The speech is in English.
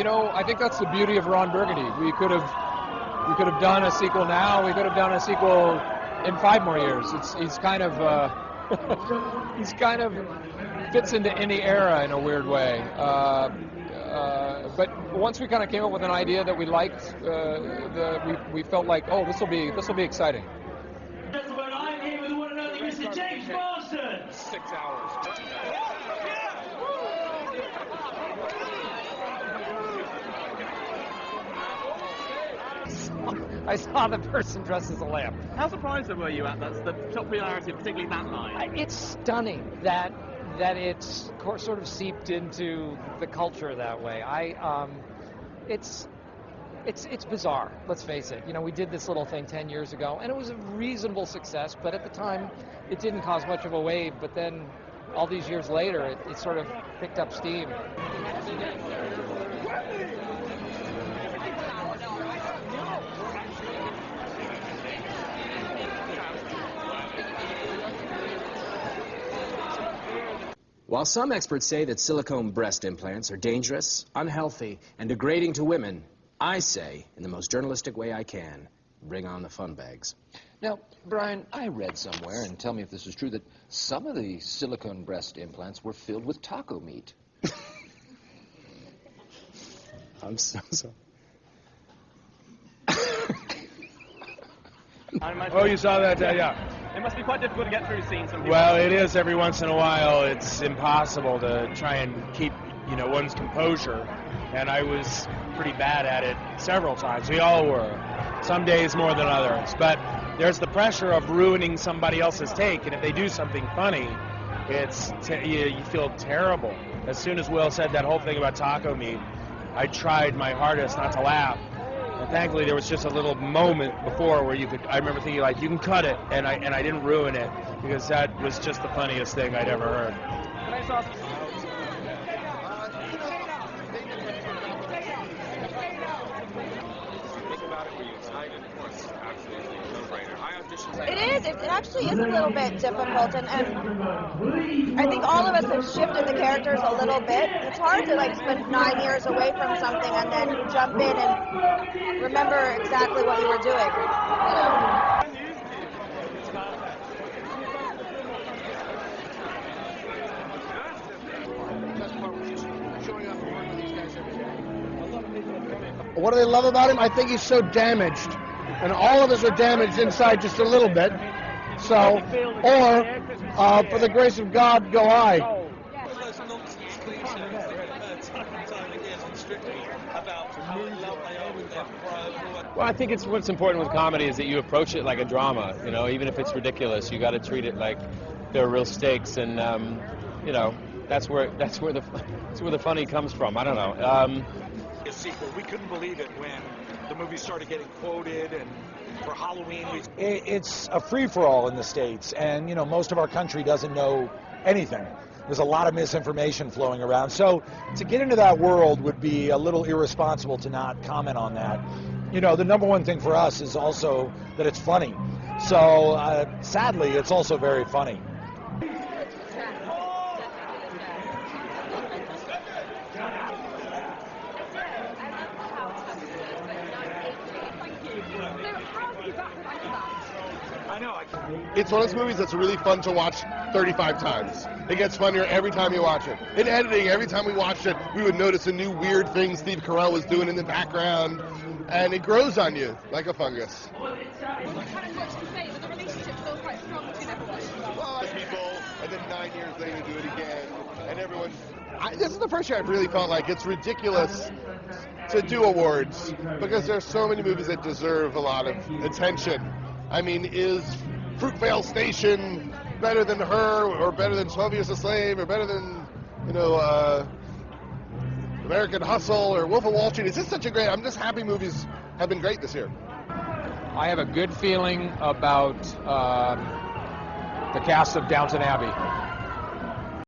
You know, I think that's the beauty of Ron Burgundy. We could have done a sequel now. We could have done a sequel in 5 more years. He's kind of he's kind of fits into any era in a weird way. But once we kind of came up with an idea that we liked, we felt like, oh, this will be exciting. I'm here with one and only Mr. James Marsden. 6 hours. I saw the person dressed as a lamp. How surprised were you at that, the popularity, particularly that night? It's stunning that it's sort of seeped into the culture that way. It's bizarre, let's face it. You know, we did this little thing 10 years ago, and it was a reasonable success, but at the time, it didn't cause much of a wave, but then all these years later, it sort of picked up steam. While some experts say that silicone breast implants are dangerous, unhealthy, and degrading to women, I say, in the most journalistic way I can, bring on the fun bags. Now, Brian, I read somewhere, and tell me if this is true, that some of the silicone breast implants were filled with taco meat. I'm so sorry. Oh, you saw that? Yeah. It must be quite difficult to get through scenes. Well, it is every once in a while. It's impossible to try and keep, one's composure. And I was pretty bad at it several times. We all were. Some days more than others. But there's the pressure of ruining somebody else's take. And if they do something funny, you feel terrible. As soon as Will said that whole thing about taco meat, I tried my hardest not to laugh. And thankfully, there was just a little moment before where I remember thinking, like, you can cut it, and I didn't ruin it, because that was just the funniest thing I'd ever heard. Can I just ask It is. It actually is a little bit difficult, and I think all of us have shifted the characters a little bit. It's hard to spend 9 years away from something and then jump in and remember exactly what you were doing. What do they love about him? I think he's so damaged. And all of us are damaged inside just a little bit. So, or, for the grace of God, go I. Well, I think what's important with comedy is that you approach it like a drama. Even if it's ridiculous, you got to treat it like there are real stakes, and that's where the funny comes from. I don't know. A sequel. We couldn't believe it when the movie started getting quoted, and for Halloween it's a free-for-all in the States, and most of our country doesn't know anything. There's a lot of misinformation flowing around, so to get into that world would be a little irresponsible to not comment on that. The number one thing for us is also that it's funny, so sadly it's also very funny. It's one of those movies that's really fun to watch 35 times. It gets funnier every time you watch it. In editing, every time we watched it, we would notice a new weird thing Steve Carell was doing in the background, and it grows on you like a fungus. Well, it's kind of much to say, but the relationship's still quite strong between everyone. Well, people, and then 9 years later do it again, and everyone... This is the first year I've really felt like it's ridiculous to do awards, because there's so many movies that deserve a lot of attention. I mean, is Fruitvale Station better than Her, or better than 12 Years a Slave, or better than, American Hustle, or Wolf of Wall Street? It's just such a great... I'm just happy movies have been great this year. I have a good feeling about the cast of Downton Abbey.